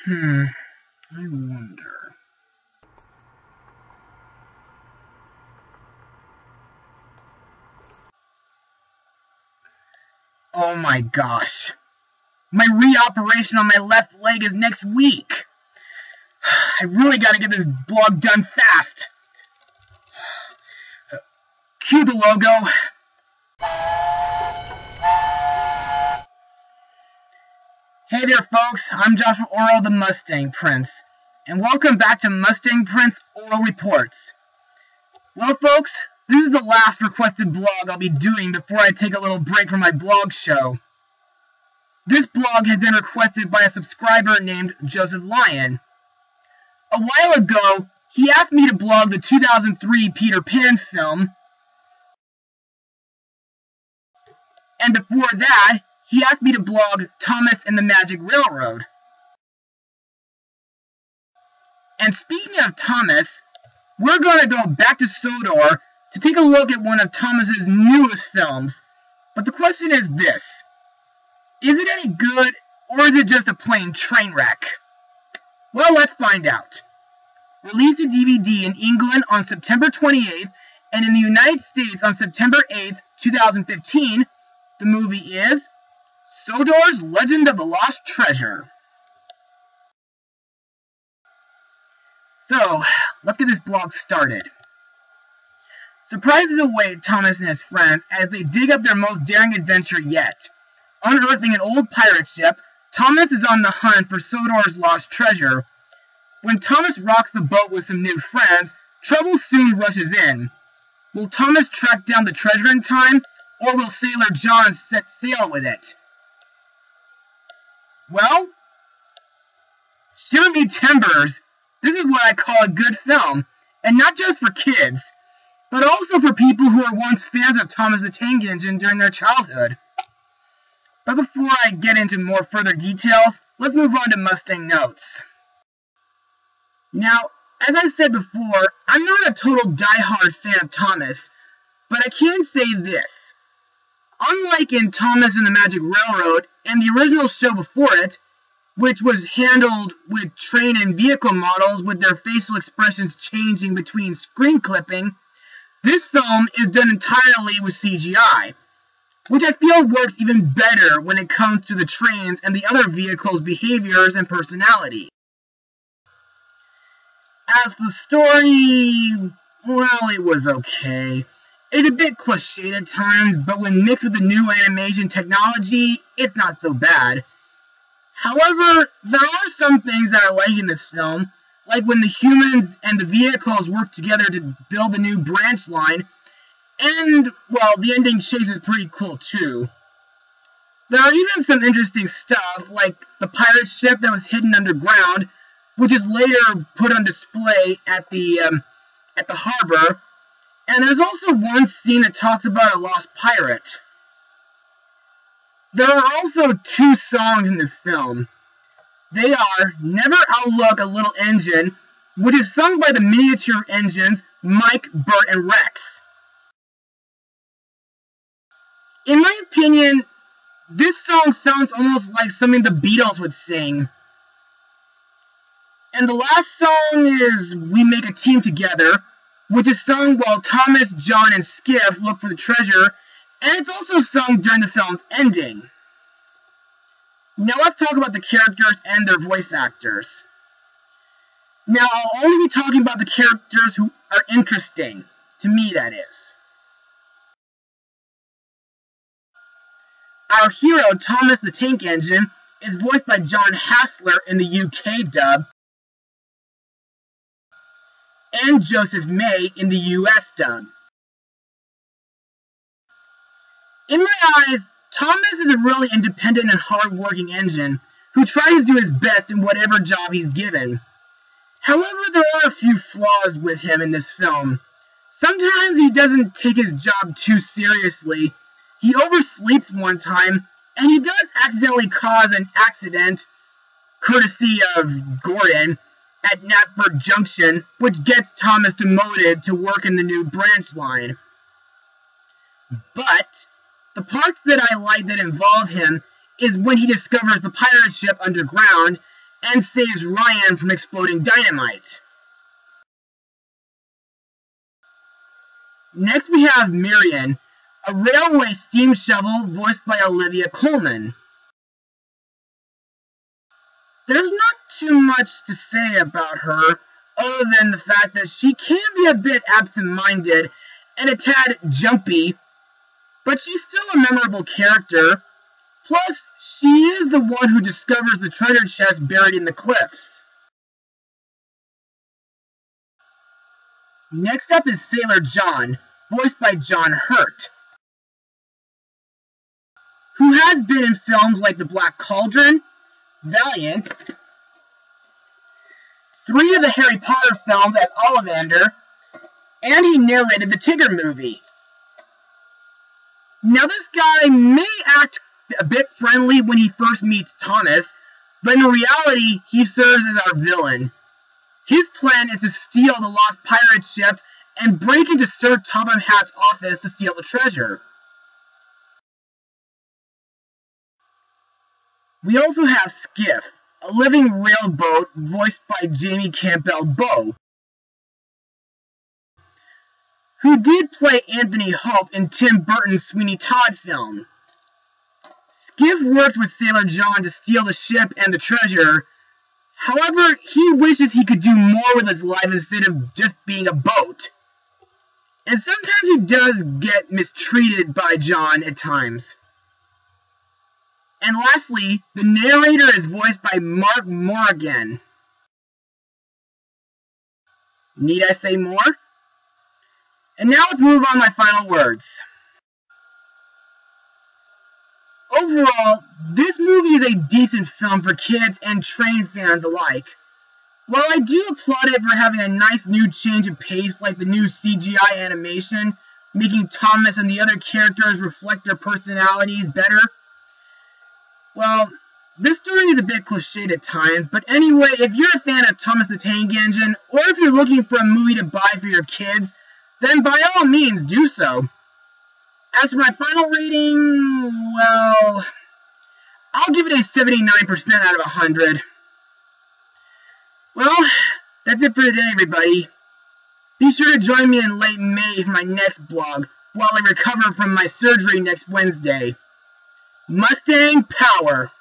I wonder. Oh my gosh. My reoperation on my left leg is next week. I really gotta get this blog done fast. Cue the logo. Hey there folks, I'm Joshua Orro the Mustang Prince, and welcome back to Mustang Prince Orro Reports. Well folks, this is the last requested blog I'll be doing before I take a little break from my blog show. This blog has been requested by a subscriber named Joseph Lyon. A while ago, he asked me to blog the 2003 Peter Pan film, and before that, he asked me to blog Thomas and the Magic Railroad. And speaking of Thomas, we're going to go back to Sodor to take a look at one of Thomas's newest films. But the question is this: is it any good, or is it just a plain train wreck? Well, let's find out. Released a DVD in England on September 28th, and in the United States on September 8th, 2015, the movie is Sodor's Legend of the Lost Treasure. So, let's get this blog started. Surprises await Thomas and his friends as they dig up their most daring adventure yet. Unearthing an old pirate ship, Thomas is on the hunt for Sodor's lost treasure. When Thomas rocks the boat with some new friends, trouble soon rushes in. Will Thomas track down the treasure in time, or will Sailor John set sail with it? Well, shiver me timbers, this is what I call a good film, and not just for kids, but also for people who were once fans of Thomas the Tank Engine during their childhood. But before I get into more further details, let's move on to Mustang notes. Now, as I said before, I'm not a total die-hard fan of Thomas, but I can say this. Unlike in Thomas and the Magic Railroad and the original show before it, which was handled with train and vehicle models with their facial expressions changing between screen clipping, this film is done entirely with CGI, which I feel works even better when it comes to the trains and the other vehicles' behaviors and personality. As for the story, well, it was okay. It's a bit cliched at times, but when mixed with the new animation technology, it's not so bad. However, there are some things that I like in this film, like when the humans and the vehicles work together to build the new branch line, and, well, the ending chase is pretty cool too. There are even some interesting stuff, like the pirate ship that was hidden underground, which is later put on display at the harbor. And there's also one scene that talks about a lost pirate. There are also two songs in this film. They are Never Outlook a Little Engine, which is sung by the miniature engines Mike, Bert, and Rex. In my opinion, this song sounds almost like something the Beatles would sing. And the last song is We Make a Team Together, which is sung while Thomas, John, and Skiff look for the treasure, and it's also sung during the film's ending. Now let's talk about the characters and their voice actors. Now I'll only be talking about the characters who are interesting, to me that is. Our hero, Thomas the Tank Engine, is voiced by John Hassler in the UK dub, and Joseph May in the US dub. In my eyes, Thomas is a really independent and hard-working engine who tries to do his best in whatever job he's given. However, there are a few flaws with him in this film. Sometimes he doesn't take his job too seriously. He oversleeps one time, and he does accidentally cause an accident, courtesy of Gordon, at Knapford Junction, which gets Thomas demoted to work in the new branch line. But the parts that I like that involve him is when he discovers the pirate ship underground, and saves Ryan from exploding dynamite. Next we have Marion, a railway steam shovel voiced by Olivia Colman. There's not too much to say about her, other than the fact that she can be a bit absent-minded and a tad jumpy, but she's still a memorable character. Plus, she is the one who discovers the treasure chest buried in the cliffs. Next up is Sailor John, voiced by John Hurt, who has been in films like The Black Cauldron, Valiant, 3 of the Harry Potter films as Ollivander, and he narrated the Tigger movie. Now this guy may act a bit friendly when he first meets Thomas, but in reality he serves as our villain. His plan is to steal the lost pirate ship and break into Sir Topham Hatt's office to steal the treasure. We also have Skiff, a living railboat voiced by Jamie Campbell-Bowe, who did play Anthony Hope in Tim Burton's Sweeney Todd film. Skiff works with Sailor John to steal the ship and the treasure. However, he wishes he could do more with his life instead of just being a boat. And sometimes he does get mistreated by John at times. And lastly, the narrator is voiced by Mark Morgan. Need I say more? And now let's move on to my final words. Overall, this movie is a decent film for kids and train fans alike. While I do applaud it for having a nice new change of pace like the new CGI animation, making Thomas and the other characters reflect their personalities better, well, this story is a bit cliched at times, but anyway, if you're a fan of Thomas the Tank Engine, or if you're looking for a movie to buy for your kids, then by all means do so. As for my final rating, well, I'll give it a 79% out of 100. Well, that's it for today, everybody. Be sure to join me in late May for my next blog, while I recover from my surgery next Wednesday. Mustang Power!